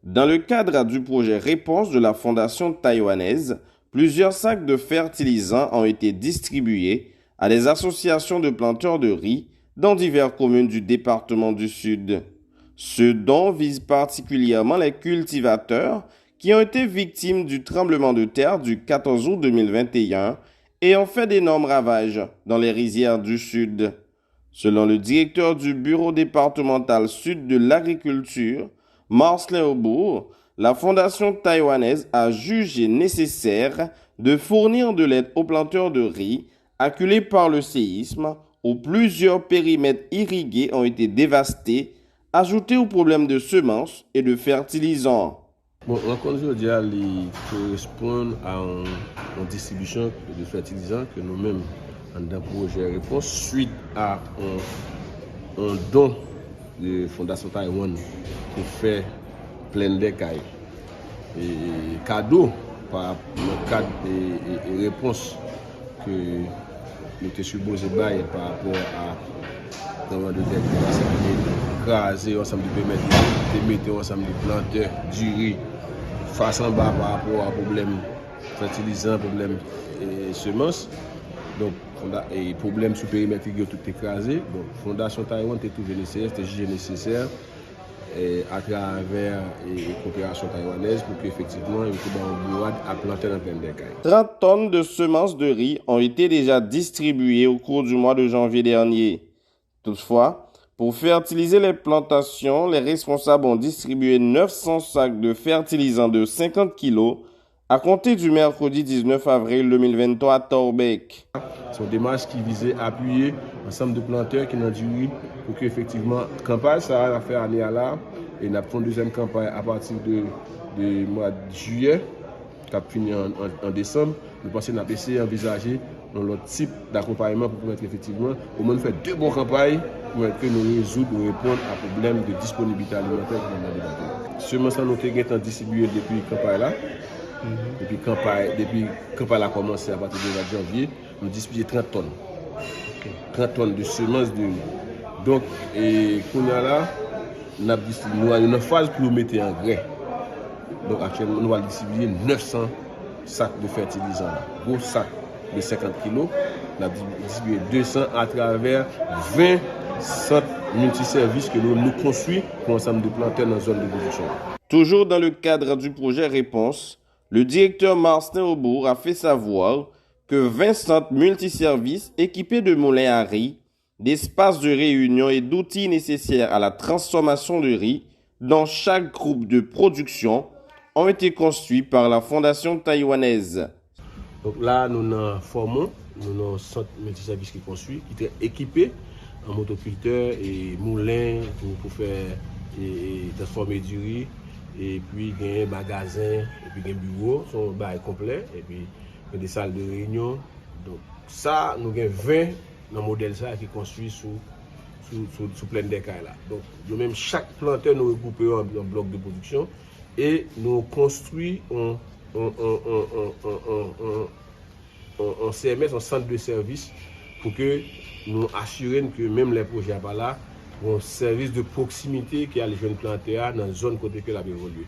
Dans le cadre du projet Réponse de la Fondation taïwanaise, plusieurs sacs de fertilisants ont été distribués à des associations de planteurs de riz dans diverses communes du département du Sud. Ce don vise particulièrement les cultivateurs qui ont été victimes du tremblement de terre du 14 août 2021 et ont fait d'énormes ravages dans les rizières du Sud. Selon le directeur du Bureau départemental Sud de l'agriculture, Marcelin Aubourg, la Fondation taïwanaise a jugé nécessaire de fournir de l'aide aux planteurs de riz acculés par le séisme, où plusieurs périmètres irrigués ont été dévastés, ajoutés aux problèmes de semences et de fertilisants. Bon, rencontre aujourd'hui correspond à une distribution de fertilisants que nous-mêmes, dans le projet Réponse, suite à un don de Fondation Taïwan qui fait plein d'écailles. Et cadeau par le cadre de réponse que nous étions supposés bailler par rapport à dans de écraser ensemble de périmètres, de mettre ensemble de planteurs du riz face en bas par rapport à problème fertilisant, problème semences. Donc, et problème sous périmètre qui tout écrasé. Donc, Fondation Taïwan était trouvé nécessaire, c'était jugé nécessaire à travers la coopération taïwanaise pour qu'effectivement, il y ait une bourrade à planter dans plein d'écailles. 30 tonnes de semences de riz ont été déjà distribuées au cours du mois de janvier dernier. Toutefois, pour fertiliser les plantations, les responsables ont distribué 900 sacs de fertilisants de 50 kg à compter du mercredi 19 avril 2023 à Torbec. C'est une démarche qui visait à appuyer l'ensemble de planteurs qui ont du riz pour qu'effectivement, campagne, ça va faire année à là. Et nous avons une deuxième campagne à partir du mois de juillet, qui a fini en décembre. Nous pensons qu'on a essayé d'envisager l'autre type d'accompagnement pour permettre effectivement au moins faire deux bonnes campagnes pour que nous résoudre ou répondre à problème de disponibilité alimentaire que nous avons débattu. Semences nous avons distribué depuis la campagne là. Depuis que campagne a commencé à partir du mois de janvier, nous distribuons 30 tonnes. 30 tonnes de semences de riz. Donc, qu'on a là, nous avons une phase pour nous mettre en grès. Donc, actuellement, nous allons distribuer 900 sacs de fertilisants. Gros sacs de 50 kg. Nous avons distribué 200 à travers 20 centres multiservices que nous construisons pour l'ensemble de planteurs dans la zone de production. Toujours dans le cadre du projet Réponse, le directeur Marcelin Aubourg a fait savoir que 20 centres multiservices équipés de moulins à riz, d'espaces de réunion et d'outils nécessaires à la transformation de riz dans chaque groupe de production ont été construits par la Fondation taïwanaise. Donc là, nous formons, nous avons un centre multiservices qui est construit, qui est équipé en motoculteur et moulins pour faire et transformer du riz. Et puis il y a un magasin, et puis il y a un bureau, son bail complet, et puis il y a des salles de réunion. Donc ça, nous avons 20 dans le modèle ça qui est construit sous plein d'écailles là. Donc nous-mêmes, chaque planteur nous regroupé en bloc de production et nous construisons en CMS, en centre de service, pour que nous assurions que même les projets pas là, un service de proximité qui a les jeunes planteurs dans la zone côté que la évolué.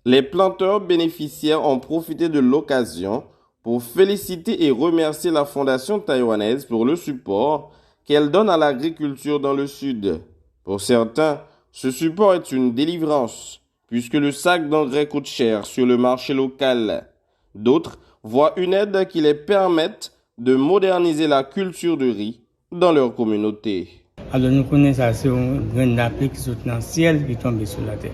Les planteurs bénéficiaires ont profité de l'occasion pour féliciter et remercier la Fondation taïwanaise pour le support qu'elle donne à l'agriculture dans le Sud. Pour certains, ce support est une délivrance, puisque le sac d'engrais coûte cher sur le marché local. D'autres voient une aide qui les permette de moderniser la culture de riz dans leur communauté. Alors nous connaissons ça, c'est un grain d'appel qui saute dans le ciel qui tombe sur la terre.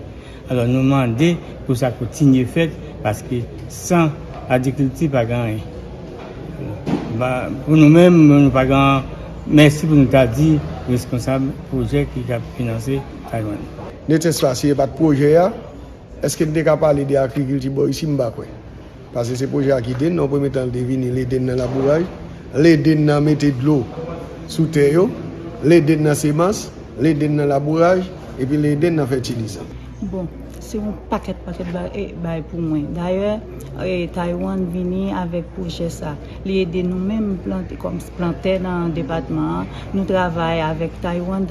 Alors nous demandons pour ça continue fait parce que sans agriculture, pas grand. Pour nous-mêmes, nous pas grand. Merci pour nous avoir dit responsable projet qui a financé Taïwan. Nécessaire, s'il n'y a pas de projet, est-ce que nous sommes capables parler d'agriculture ici? Parce que ces projets qui donnent, nous pouvons mettre les dons dans le labourage, les dons dans mettre de l'eau sous terre, les dons dans la sémence, les dons dans le labourage et puis les dons dans le fertilisant. Bon, c'est un paquet pour moi. D'ailleurs, Taïwan vini avec projet ça. Il aide nous-mêmes planter dans le département. Nous travaillons avec Taïwan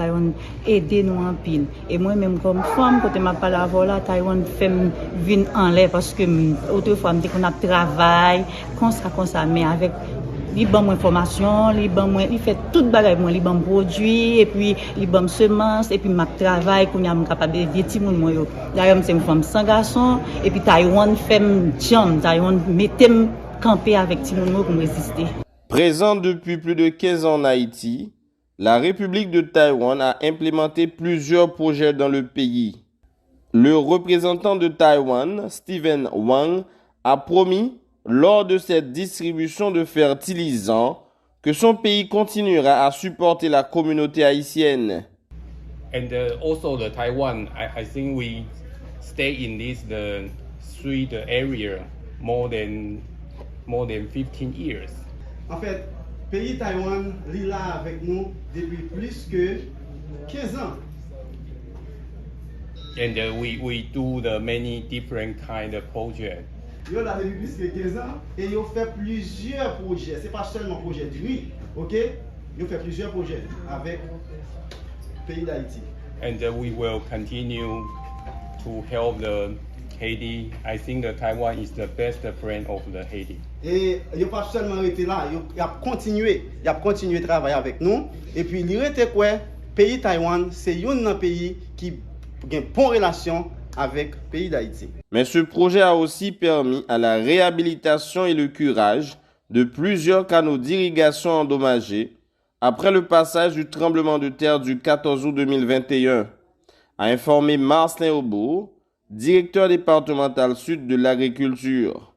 aide nous en pile. Et moi-même comme femme, quand je m'a parlé avant là, Taïwan fait venir en l'air parce que autrefois, on a travaillé comme ça, mais avec il ban moi formation, il fait tout bagay moi, il ban produit et puis il ban semences et puis m'a travail qu'on a capable de ti moun moi yo. D'ailleurs c'est une femme sans garçon et puis Taïwan fait jam, Taïwan mettem camper avec ti moun pour résister. Présente depuis plus de 15 ans en Haïti, la République de Taïwan a implémenté plusieurs projets dans le pays. Le représentant de Taïwan, Stephen Wang, a promis lors de cette distribution de fertilisants que son pays continuera à supporter la communauté haïtienne. And also the Taiwan, I think we stay in the street area more than 15 years. En fait, pays Taïwan est là avec nous depuis plus que 15 ans. And we do the many different kind of projects. Yo là depuis plus que 15 ans et yo fait plusieurs projets. C'est pas seulement projet du riz, ok? Yo fait plusieurs projets avec le pays d'Haïti. And we will continue to help the Haiti. I think the Taiwan is the best friend of the Haiti. Et yo pas seulement arrêté là, il a continué à travailler avec nous. Et puis il était quoi? Pays Taïwan, c'est un pays qui a une bonne relation avec le pays d'Haïti. Mais ce projet a aussi permis à la réhabilitation et le curage de plusieurs canaux d'irrigation endommagés après le passage du tremblement de terre du 14 août 2021, a informé Marcelin Aubourg, directeur départemental sud de l'agriculture.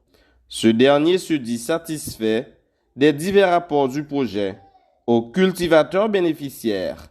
Ce dernier se dit satisfait des divers rapports du projet aux cultivateurs bénéficiaires.